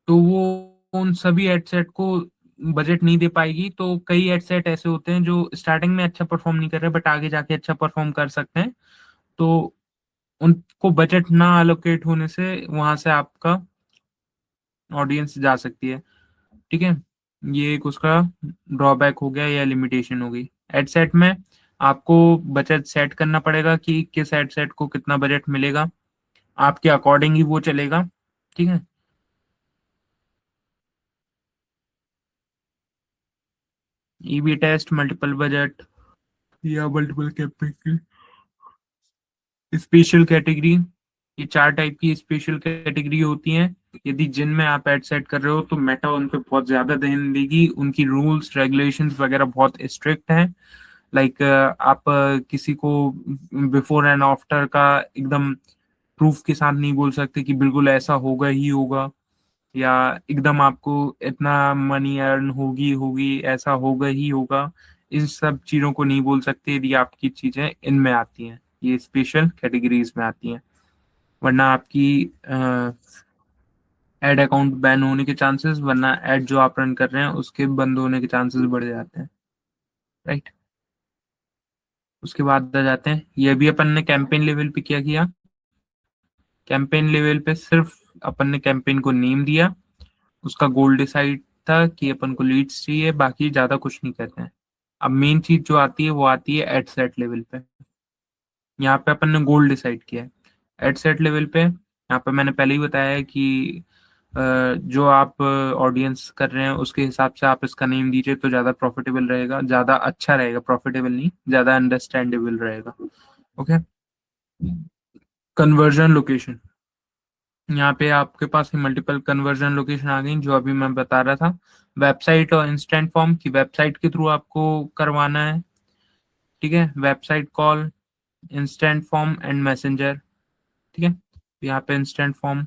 तो वो उन सभी एड सेट को बजट नहीं दे पाएगी। तो कई एड सेट ऐसे होते हैं जो स्टार्टिंग में अच्छा परफॉर्म नहीं कर रहे बट आगे जाके अच्छा परफॉर्म कर सकते हैं, तो उनको बजट ना एलोकेट होने से वहां से आपका ऑडियंस जा सकती है। ठीक है। ये एक उसका ड्रॉबैक हो गया या लिमिटेशन हो गई। एड सेट में आपको बजट सेट करना पड़ेगा कि किस एड सेट को कितना बजट मिलेगा, आपके अकॉर्डिंग ही वो चलेगा। ठीक है। ईबी टेस्ट, मल्टीपल बजट या मल्टीपल कैपेसिटी, स्पेशल कैटेगरी, ये चार टाइप की स्पेशल कैटेगरी होती हैं। यदि जिनमें आप एड सेट कर रहे हो तो मेटा उन पे बहुत ज्यादा ध्यान देगी, उनकी रूल्स रेगुलेशंस वगैरह बहुत स्ट्रिक्ट हैं। लाइक आप किसी को बिफोर एंड आफ्टर का एकदम प्रूफ के साथ नहीं बोल सकते कि बिल्कुल ऐसा होगा ही होगा, या एकदम आपको इतना मनी अर्न होगी होगी ऐसा होगा ही होगा। इन सब चीजों को नहीं बोल सकते यदि आपकी चीजें इनमें आती हैं, ये स्पेशल कैटेगरीज में आती हैं। वरना आपकी एड अकाउंट बैन होने के चांसेस, वरना एड जो आप रन कर रहे हैं उसके बंद होने के चांसेस बढ़ जाते हैं। राइट। उसके बाद आ जाते हैं, ये भी अपन ने कैंपेन लेवल पे क्या किया। कैंपेन लेवल पे सिर्फ अपन ने कैंपेन को नेम दिया, उसका गोल डिसाइड था कि अपन को लीड्स चाहिए, बाकी ज्यादा कुछ नहीं करते हैं। अब मेन चीज जो आती है वो आती है एड सेट लेवल पे। यहाँ पे अपन ने गोल डिसाइड किया है। एड सेट लेवल पे यहाँ पे मैंने पहले ही बताया है कि जो आप ऑडियंस कर रहे हैं उसके हिसाब से आप इसका नेम दीजिए तो ज्यादा प्रॉफिटेबल रहेगा, ज्यादा अच्छा रहेगा, प्रॉफिटेबल नहीं, ज्यादा अंडरस्टैंडेबल रहेगा। ओके। कन्वर्जन लोकेशन, यहाँ पे आपके पास मल्टीपल कन्वर्जन लोकेशन आ गई जो अभी मैं बता रहा था। वेबसाइट और इंस्टेंट फॉर्म की, वेबसाइट के थ्रू आपको करवाना है। ठीक है। Website call, instant form and messenger. ठीक है। यहाँ पे इंस्टेंट फॉर्म,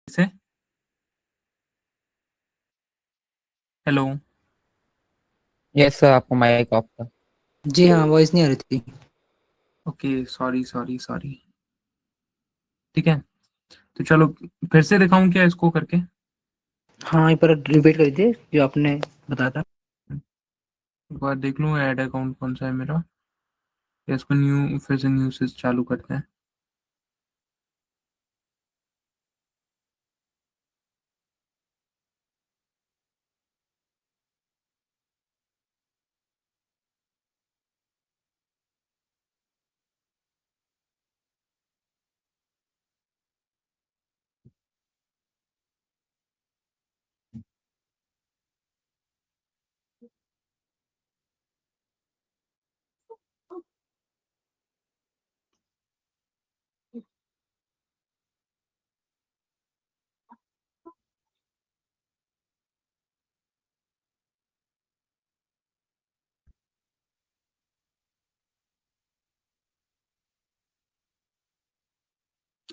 से। हेलो। यस सर, आपको माइक ऑफ था। जी हाँ, वॉइस नहीं आ रही थी। Okay, sorry sorry sorry. ठीक है, तो चलो फिर से दिखाऊं क्या इसको करके? हाँ, एक बार रिपीट कर दीजिए जो आपने बताया था। एक बार देख लूँ ऐड अकाउंट कौन सा है मेरा, या इसको न्यू, फिर से न्यू से चालू करते हैं।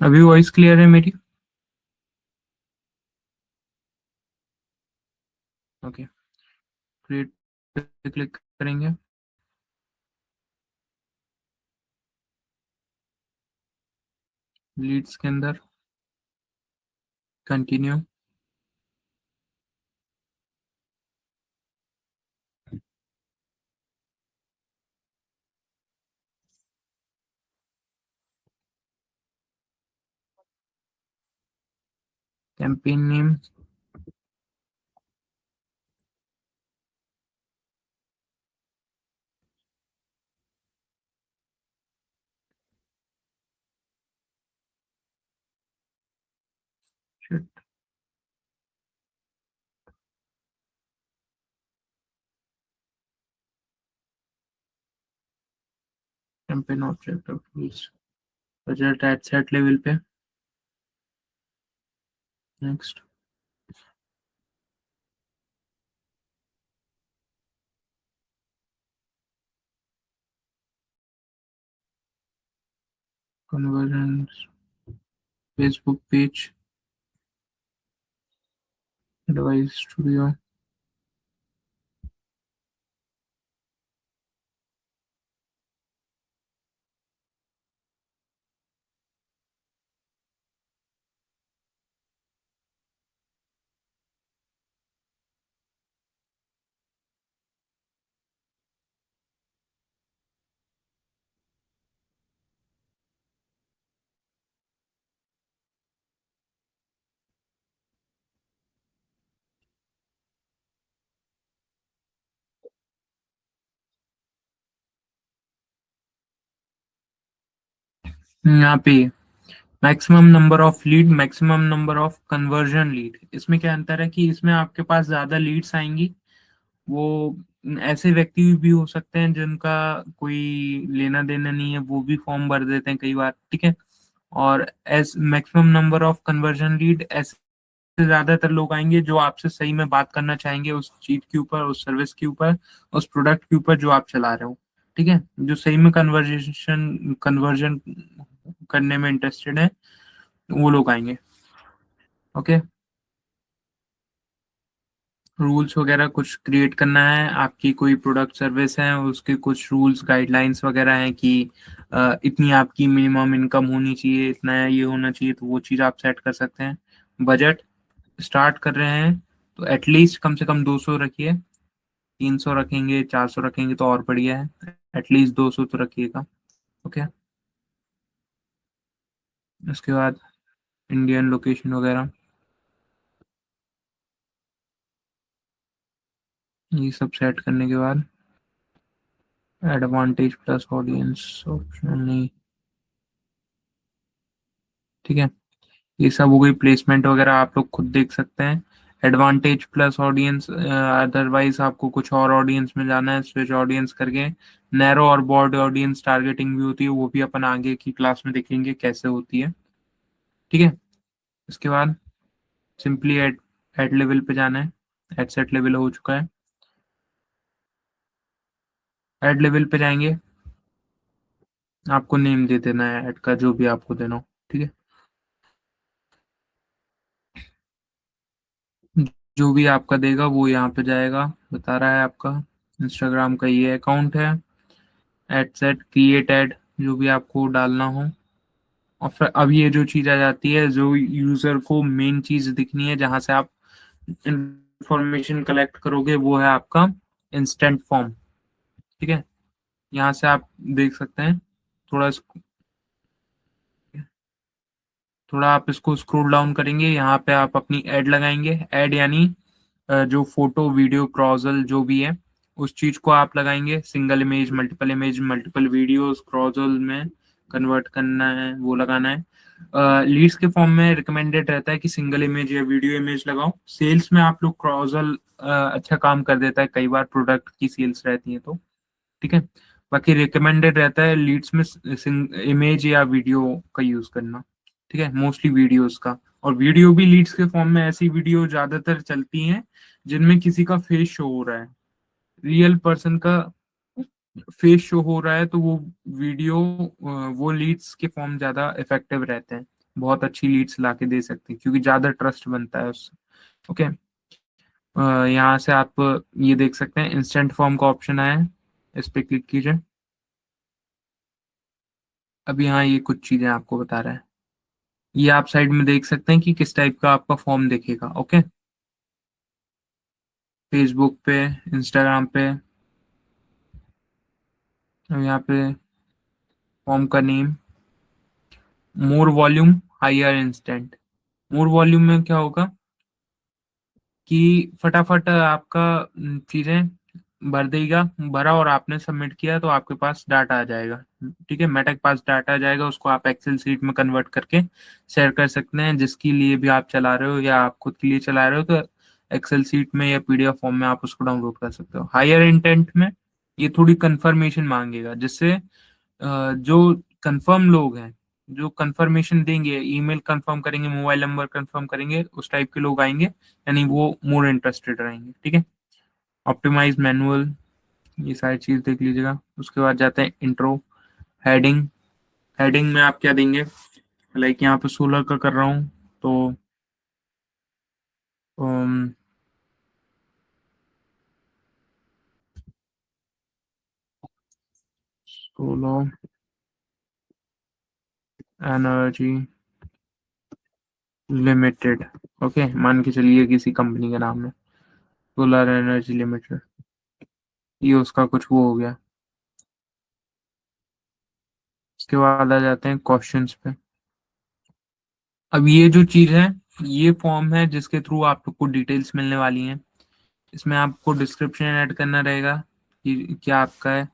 अभी वॉइस क्लियर है मेरी? ओके, क्रिएट पे क्लिक करेंगे। लीड्स के अंदर continue. Campaign name, campaign objective, budget at set level पे। Next, conversion, Facebook page, advice studio. यहाँ पे maximum number of lead, maximum number of conversion lead, इसमें क्या अंतर है कि इसमें आपके पास ज्यादा लीड्स आएंगी। वो ऐसे व्यक्ति भी हो सकते हैं जिनका कोई लेना देना नहीं है, वो भी फॉर्म भर देते हैं कई बार, ठीक है। और S maximum number of conversion lead, ऐसे ज्यादातर लोग आएंगे जो आपसे सही में बात करना चाहेंगे उस चीज के ऊपर, उस सर्विस के ऊपर, उस प्रोडक्ट के ऊपर जो आप चला रहे हो, ठीक है। जो सही में कन्वर्जन करने में इंटरेस्टेड है, वो लोग आएंगे। ओके, रूल्स वगैरह कुछ क्रिएट करना है, आपकी कोई प्रोडक्ट सर्विस है उसके कुछ रूल्स गाइडलाइंस वगैरह हैं कि इतनी आपकी मिनिमम इनकम होनी चाहिए, इतना ये होना चाहिए, तो वो चीज़ आप सेट कर सकते हैं। बजट स्टार्ट कर रहे हैं तो एटलीस्ट कम से कम 200 रखिए। 300 रखेंगे, 400 रखेंगे तो और बढ़िया है, एटलीस्ट 200 तो रखिएगा। ओके, उसके बाद इंडियन लोकेशन वगैरह, ये सब सेट करने के बाद एडवांटेज प्लस ऑडियंस ऑप्शन नहीं, ठीक है। ये सब हो गई प्लेसमेंट वगैरह, आप लोग खुद देख सकते हैं। एडवांटेज प्लस ऑडियंस, अदरवाइज आपको कुछ और ऑडियंस में जाना है, स्विच ऑडियंस करके। नैरो और बॉर्ड ऑडियंस टारगेटिंग भी होती है, वो भी अपन आगे की क्लास में देखेंगे कैसे होती है, ठीक है। इसके बाद सिंपली एड एड लेवल पे जाना है। एड सेट लेवल हो चुका है, एड लेवल पे जाएंगे, आपको नेम दे देना है ऐड का जो भी आपको देना हो, ठीक है। जो भी आपका देगा वो यहाँ पे जाएगा। बता रहा है आपका इंस्टाग्राम का ये अकाउंट है, एड सेट क्रिएट एड, जो भी आपको डालना हो। और फिर अब ये जो चीज़ आ जाती है, जो यूजर को मेन चीज दिखनी है जहां से आप इंफॉर्मेशन कलेक्ट करोगे, वो है आपका इंस्टेंट फॉर्म। ठीक है, यहाँ से आप देख सकते हैं। थोड़ा थोड़ा आप इसको स्क्रॉल डाउन करेंगे, यहाँ पे आप अपनी ऐड लगाएंगे। ऐड यानी जो फोटो वीडियो क्रॉजल जो भी है उस चीज को आप लगाएंगे। सिंगल इमेज मल्टीपल वीडियोस क्रॉजल में कन्वर्ट करना है, वो लगाना है। लीड्स के फॉर्म में रिकमेंडेड रहता है कि सिंगल इमेज या वीडियो इमेज लगाओ। सेल्स में आप लोग क्रॉजल अच्छा काम कर देता है, कई बार प्रोडक्ट की सेल्स रहती है तो। ठीक है, बाकी रिकमेंडेड रहता है लीड्स में इमेज या वीडियो का यूज करना। ठीक है, मोस्टली वीडियोस का। और वीडियो भी लीड्स के फॉर्म में ऐसी वीडियो ज्यादातर चलती हैं जिनमें किसी का फेस शो हो रहा है, रियल पर्सन का फेस शो हो रहा है, तो वो वीडियो वो लीड्स के फॉर्म ज्यादा इफेक्टिव रहते हैं। बहुत अच्छी लीड्स ला के दे सकते हैं क्योंकि ज्यादा ट्रस्ट बनता है उससे। ओके, यहाँ से आप ये देख सकते हैं इंस्टेंट फॉर्म का ऑप्शन आया है, इस पे क्लिक कीजिए। अब यहाँ ये कुछ चीजें आपको बता रहा है, ये आप साइड में देख सकते हैं कि किस टाइप का आपका फॉर्म दिखेगा। ओके, फेसबुक पे, इंस्टाग्राम पे। अब यहाँ पे फॉर्म का name, more volume higher instant. More volume में क्या होगा कि फटाफट आपका चीजें भर देगा, भरा और आपने सबमिट किया तो आपके पास डाटा आ जाएगा। ठीक है, मेटा के पास डाटा आ जाएगा, उसको आप एक्सेल सीट में कन्वर्ट करके शेयर कर सकते हैं, जिसके लिए भी आप चला रहे हो या आप खुद के लिए चला रहे हो तो एक्सेल सीट में या पीडीएफ फॉर्म में आप उसको डाउनलोड कर सकते हो। हायर इंटेंट में ये थोड़ी कंफर्मेशन मांगेगा, जिससे जो कंफर्म लोग हैं, जो कंफर्मेशन देंगे, ईमेल कंफर्म करेंगे, मोबाइल नंबर कंफर्म करेंगे, उस टाइप के लोग आएंगे, यानी वो मोर इंटरेस्टेड रहेंगे। ठीक है, ऑप्टिमाइज मैनुअल, ये सारी चीज देख लीजिएगा। उसके बाद जाते हैं इंट्रो। हेडिंग, हेडिंग में आप क्या देंगे, लाइक यहाँ पे 16 का कर रहा हूँ तो 16 एनर्जी लिमिटेड। ओके, मान के चलिए किसी कंपनी का नाम है, सोलर एनर्जी लिमिटेड। ये उसका कुछ वो हो गया। उसके बाद आ जाते हैं क्वेश्चंस पे। अब ये जो चीज है, ये फॉर्म है जिसके थ्रू आप लोग को डिटेल्स मिलने वाली हैं। इसमें आपको डिस्क्रिप्शन ऐड करना रहेगा कि क्या आपका है।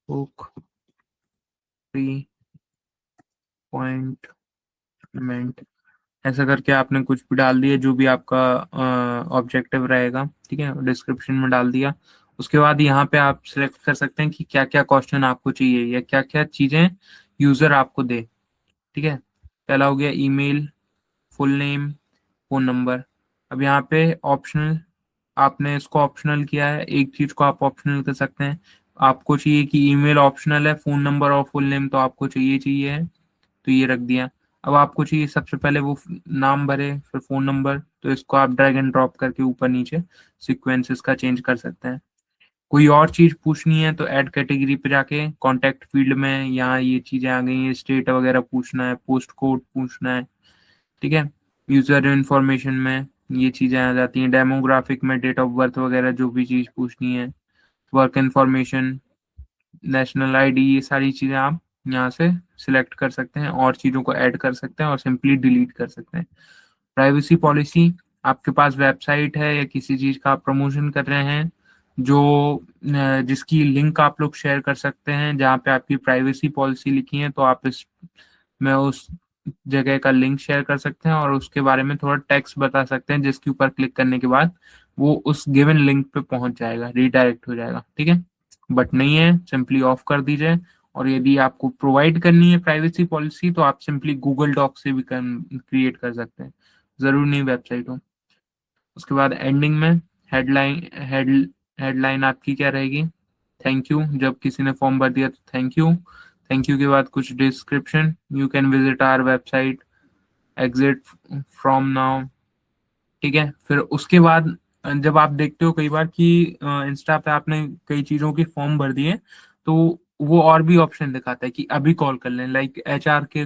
बुक फ्री अपॉइंटमेंट, ऐसा करके आपने कुछ भी डाल दिया जो भी आपका ऑब्जेक्टिव रहेगा। ठीक है, डिस्क्रिप्शन में डाल दिया। उसके बाद यहाँ पे आप सिलेक्ट कर सकते हैं कि क्या क्या क्वेश्चन आपको चाहिए या क्या क्या चीजें यूजर आपको दे। ठीक है, पहला हो गया email, full name, phone number. अब यहाँ पे ऑप्शनल, आपने इसको ऑप्शनल किया है, एक चीज को आप ऑप्शनल कर सकते हैं। आपको चाहिए कि ईमेल ऑप्शनल है, फोन नंबर और फुल नेम तो आपको चाहिए चाहिए है, तो ये रख दिया। अब आपको चाहिए सबसे पहले वो नाम भरे, फिर फोन नंबर, तो इसको आप ड्रैग एंड ड्रॉप करके ऊपर नीचे सीक्वेंसेस का चेंज कर सकते हैं। कोई और चीज पूछनी है तो ऐड कैटेगरी पे जाके कॉन्टेक्ट फील्ड में यहाँ ये चीजें आ गई हैं, स्टेट वगैरह पूछना है, पोस्ट कोड पूछना है। ठीक है, यूजर इन्फॉर्मेशन में ये चीजें आ जाती हैं, डेमोग्राफिक में डेट ऑफ बर्थ वगैरह जो भी चीज पूछनी है, वर्क इन्फॉर्मेशन, नेशनल आईडी, ये सारी चीजें आप यहाँ से सिलेक्ट कर सकते हैं और चीजों को ऐड कर सकते हैं और सिंपली डिलीट कर सकते हैं। प्राइवेसी पॉलिसी, आपके पास वेबसाइट है या किसी चीज का आप प्रमोशन कर रहे हैं जो जिसकी लिंक आप लोग शेयर कर सकते हैं, जहाँ पे आपकी प्राइवेसी पॉलिसी लिखी है, तो आप इस में उस जगह का लिंक शेयर कर सकते हैं और उसके बारे में थोड़ा टेक्स्ट बता सकते हैं, जिसके ऊपर क्लिक करने के बाद वो उस गिवन लिंक पे पहुंच जाएगा, रिडायरेक्ट हो जाएगा। ठीक है, बट नहीं है, सिंपली ऑफ कर दीजिए। और यदि आपको प्रोवाइड करनी है प्राइवेसी पॉलिसी तो आप सिंपली गूगल डॉक से भी क्रिएट कर सकते हैं, जरूर नहीं वेबसाइट हो। उसके बाद एंडिंग में हेडलाइन, हेडलाइन आपकी क्या रहेगी, थैंक यू, जब किसी ने फॉर्म भर दिया तो थैंक यू, थैंक यू के बाद कुछ description, you can visit our website, exit from now. ठीक है, फिर उसके बाद जब आप देखते हो कई बार कि इंस्टा पे आपने कई चीजों के फॉर्म भर दिए, तो वो और भी ऑप्शन दिखाता है कि अभी कॉल कर लें। लाइक एचआर के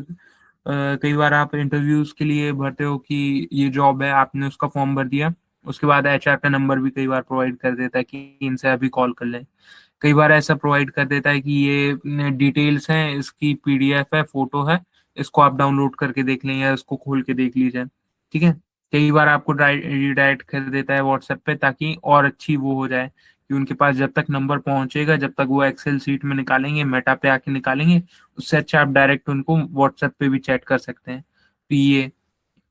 कई बार आप इंटरव्यूज के लिए भरते हो कि ये जॉब है, आपने उसका फॉर्म भर दिया, उसके बाद एचआर का नंबर भी कई बार प्रोवाइड कर देता है कि इनसे अभी कॉल कर लें। कई बार ऐसा प्रोवाइड कर देता है कि ये डिटेल्स हैं, इसकी पीडीएफ है, फोटो है, इसको आप डाउनलोड करके देख लें या इसको खोल के देख लीजिए। ठीक है, कई बार आपको रिडायरेक्ट कर देता है व्हाट्सएप पे, ताकि और अच्छी वो हो जाए कि उनके पास जब तक नंबर पहुंचेगा, जब तक वो एक्सेल सीट में निकालेंगे, मेटा पे आके निकालेंगे, उससे अच्छा आप डायरेक्ट उनको व्हाट्सएप पे भी चैट कर सकते हैं। तो ये,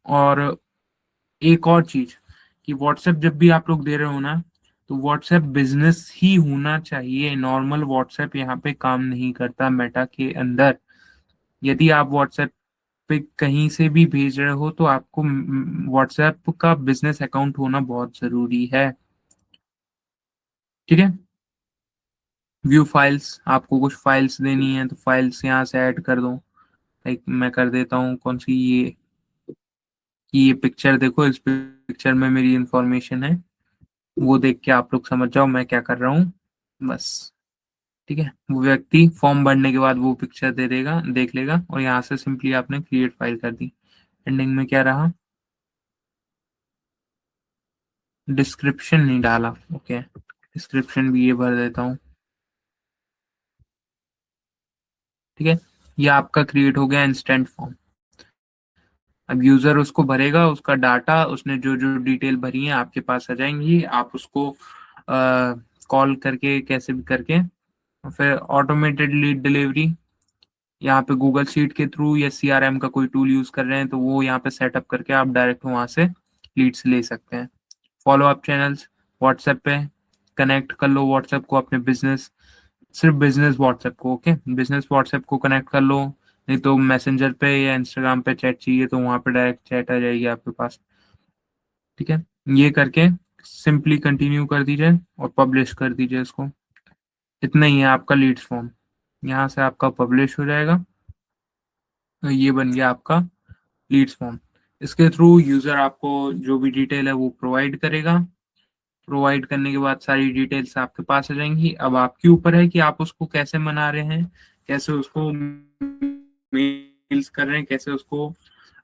और एक और चीज कि व्हाट्सएप जब भी आप लोग दे रहे हो ना, तो व्हाट्सएप बिजनेस ही होना चाहिए। नॉर्मल व्हाट्सएप यहाँ पे काम नहीं करता मेटा के अंदर। यदि आप व्हाट्सएप पे कहीं से भी भेज रहे हो, तो आपको व्हाट्सएप का बिजनेस अकाउंट होना बहुत जरूरी है। ठीक है, व्यू फाइल्स, आपको कुछ फाइल्स देनी है तो फाइल्स यहाँ से ऐड कर दो। लाइक मैं कर देता हूँ कौन सी, ये कि ये पिक्चर देखो, इस पिक्चर में मेरी इंफॉर्मेशन है, वो देख के आप लोग समझ जाओ मैं क्या कर रहा हूँ, बस। ठीक है, वो व्यक्ति फॉर्म भरने के बाद वो पिक्चर दे देगा, देख लेगा, और यहाँ से सिंपली आपने क्रिएट फाइल कर दी। एंडिंग में क्या रहा, डिस्क्रिप्शन नहीं डाला। ओके, डिस्क्रिप्शन भी ये भर देता हूँ। ठीक है, ये आपका क्रिएट हो गया इंस्टेंट फॉर्म। अब यूजर उसको भरेगा, उसका डाटा, उसने जो जो डिटेल भरी है आपके पास आ जाएंगी, आप उसको कॉल करके कैसे भी करके, फिर ऑटोमेटेड लीड डिलीवरी, यहाँ पे गूगल शीट के थ्रू या सीआरएम का कोई टूल यूज कर रहे हैं तो वो यहाँ पे सेटअप करके आप डायरेक्ट वहां से लीड्स ले सकते हैं। फॉलो अप चैनल्स, व्हाट्सएप पे कनेक्ट कर लो व्हाट्सएप को अपने बिजनेस, सिर्फ बिजनेस व्हाट्सएप को। ओके, बिजनेस व्हाट्सएप को कनेक्ट कर लो, नहीं तो मैसेंजर पे या इंस्टाग्राम पे चैट चाहिए तो वहां पे डायरेक्ट चैट आ जाएगी आपके पास। ठीक है, ये करके सिंपली कंटिन्यू कर दीजिए और पब्लिश कर दीजिए इसको। इतना ही है आपका लीड्स फॉर्म, यहाँ से आपका पब्लिश हो जाएगा। तो ये बन गया आपका लीड्स फॉर्म। इसके थ्रू यूजर आपको जो भी डिटेल है वो प्रोवाइड करेगा। प्रोवाइड करने के बाद सारी डिटेल्स आपके पास आ जाएंगी। अब आपके ऊपर है कि आप उसको कैसे मना रहे हैं, कैसे उसको मेल्स कर रहे हैं, कैसे उसको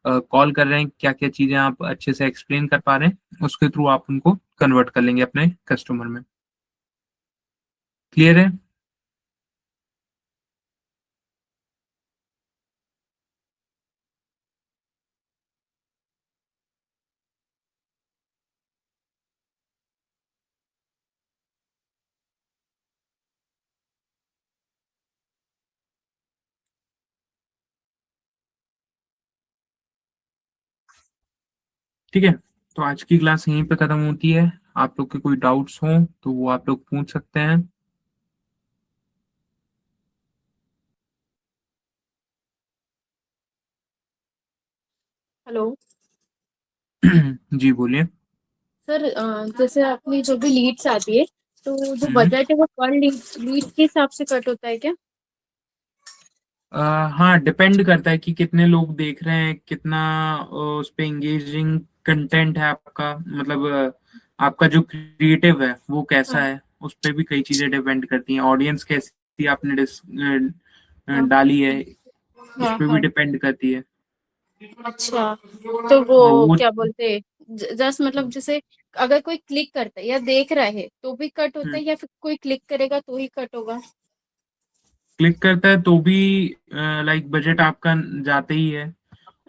कॉल कर रहे हैं, क्या क्या चीजें आप अच्छे से एक्सप्लेन कर पा रहे हैं, उसके थ्रू आप उनको कन्वर्ट कर लेंगे अपने कस्टमर में। क्लियर है? ठीक है, तो आज की क्लास यहीं पे खत्म होती है। आप लोग के कोई डाउट्स हो तो वो आप लोग पूछ सकते हैं। हेलो जी बोलिए। सर, जैसे अपनी जो भी लीड्स आती है तो जो हम्म। बजट है वो पर लीड के हिसाब से कट होता है क्या? हाँ, डिपेंड करता है कि कितने लोग देख रहे हैं, कितना उस पे एंगेजिंग कंटेंट है आपका, मतलब आपका जो क्रिएटिव है वो कैसा हाँ है, उस पे भी कई चीजें डिपेंड करती हैं। ऑडियंस कैसी आपने हाँ डाली है, उस हाँ पे भी हाँ। डिपेंड करती है। अच्छा, तो हाँ, वो वो क्या बोलते हैं, जस्ट मतलब जैसे अगर कोई क्लिक करता है या देख रहा है तो भी कट होता है, या फिर कोई क्लिक करेगा तो ही कट होगा? क्लिक करता है तो भी लाइक बजट आपका जाते ही है,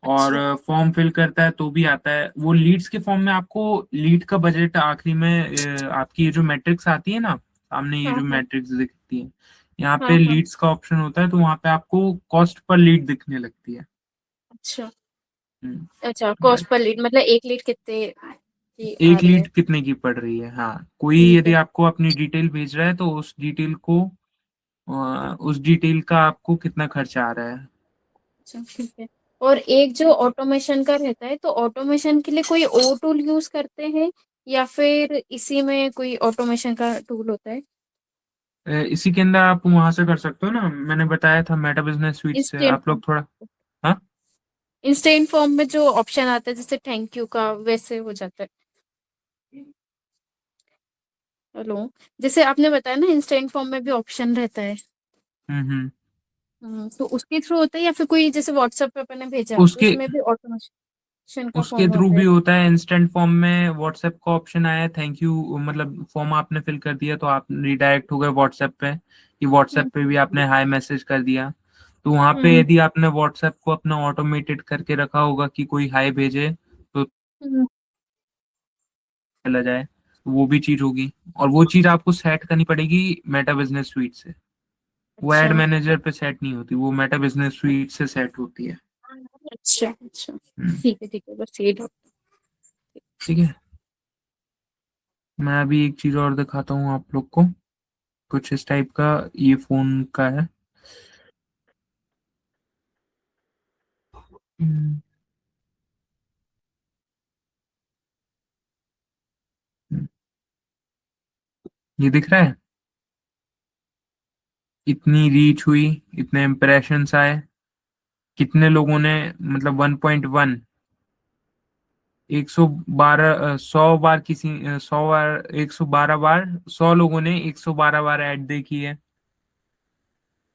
और अच्छा फॉर्म फिल करता है तो भी आता है। वो लीड्स के फॉर्म में आपको लीड का बजट आखिरी में आपकी ये जो मैट्रिक्स आती है ना, सामने ये हाँ जो हाँ मैट्रिक्स दिखती है, यहाँ हाँ पे हाँ। लीड्स का ऑप्शन होता है, तो वहाँ पे आपको कॉस्ट पर लीड दिखने लगती है। अच्छा हम्म, अच्छा, कॉस्ट पर लीड मतलब एक लीड कितने की आ एक रही है? लीड कितने की पड़ रही है। हाँ, कोई ठीक यदि है। आपको अपनी डिटेल भेज रहा है तो उस डिटेल को उस डिटेल का आपको कितना खर्चा आ रहा है। अच्छा ठीक है। और एक जो ऑटोमेशन का रहता है, तो ऑटोमेशन के लिए कोई और टूल यूज करते हैं या फिर इसी में कोई ऑटोमेशन का टूल होता है? इसी के अंदर आप वहां से कर सकते हो ना, मैंने बताया था मेटा बिजनेस स्वीट से इंस्टेंट आप लोग थोड़ा। हाँ, इंस्टेंट फॉर्म में जो ऑप्शन आता है जैसे थैंक यू का, वैसे हो जाता है। हेलो, जैसे आपने बताया ना इंस्टेंट फॉर्म में भी ऑप्शन रहता है। हम्म। तो उसके थ्रू होता है या फिर कोई जैसे व्हाट्सएप पे अपन ने भेजा तो उसके उसमें भी ऑटोमेशन का उसके फॉर्म थ्रू होता भी है? होता है, इंस्टेंट फॉर्म में व्हाट्सएप का ऑप्शन आया है, थैंक यू, मतलब फॉर्म आपने फिल कर दिया तो आप रिडायरेक्ट हो गए व्हाट्सएप पे, कि व्हाट्सएप हम्म पे भी आपने हाई मैसेज कर दिया। तो वहां पे हम्म यदि आपने व्हाट्सएप को अपना ऑटोमेटेड करके रखा होगा कि कोई हाई भेजे तो हम्म, चला जाए, तो वो भी चीज होगी। और वो चीज आपको सेट करनी पड़ेगी मेटा बिजनेस स्वीट से, वो एड अच्छा मैनेजर पे सेट नहीं होती, वो मेटा बिजनेस स्वीट से सेट होती है। अच्छा अच्छा, हम्म, ठीक है, बस ये डाउट। ठीक है। मैं अभी एक चीज और दिखाता हूँ आप लोग को, कुछ इस टाइप का, ये फोन का है। हम्म, ये दिख रहा है, इतनी रीच हुई, इतने इम्प्रेशंस आए, कितने लोगों ने, मतलब 1.1, 112, 100 बार किसी, 100 बार, 112 बार, 100 लोगों ने 112 बार ऐड देखी है।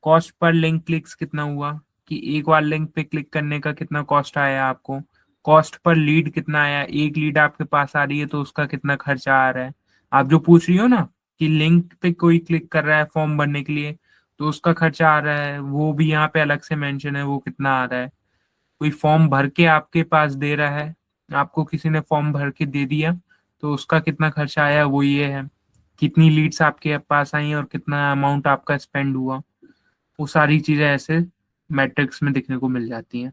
कॉस्ट पर लिंक क्लिक्स कितना हुआ, कि एक बार लिंक पे क्लिक करने का कितना कॉस्ट आया आपको। कॉस्ट पर लीड कितना आया, एक लीड आपके पास आ रही है तो उसका कितना खर्चा आ रहा है। आप जो पूछ रही हो ना कि लिंक पे कोई क्लिक कर रहा है फॉर्म भरने के लिए तो उसका खर्चा आ रहा है, वो भी यहाँ पे अलग से मेंशन है, वो कितना आ रहा है। कोई फॉर्म भर के आपके पास दे रहा है, आपको किसी ने फॉर्म भर के दे दिया तो उसका कितना खर्चा आया, वो ये है। कितनी लीड्स आपके पास आई और कितना अमाउंट आपका स्पेंड हुआ, वो सारी चीजें ऐसे मैट्रिक्स में दिखने को मिल जाती हैं।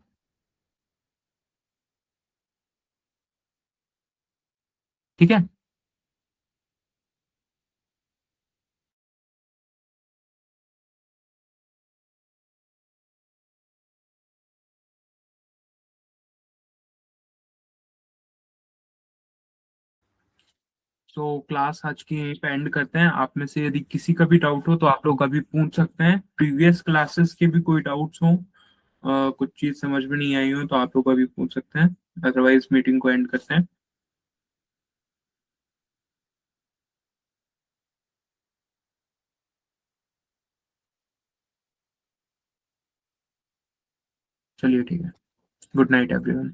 ठीक है। तो क्लास आज की यहीं पे एंड करते हैं। आप में से यदि किसी का भी डाउट हो तो आप लोग अभी पूछ सकते हैं, प्रीवियस क्लासेस के भी कोई डाउट्स हो, कुछ चीज समझ में नहीं आई हो तो आप लोग अभी पूछ सकते हैं, अदरवाइज मीटिंग को एंड करते हैं। चलिए ठीक है, गुड नाइट एवरीवन।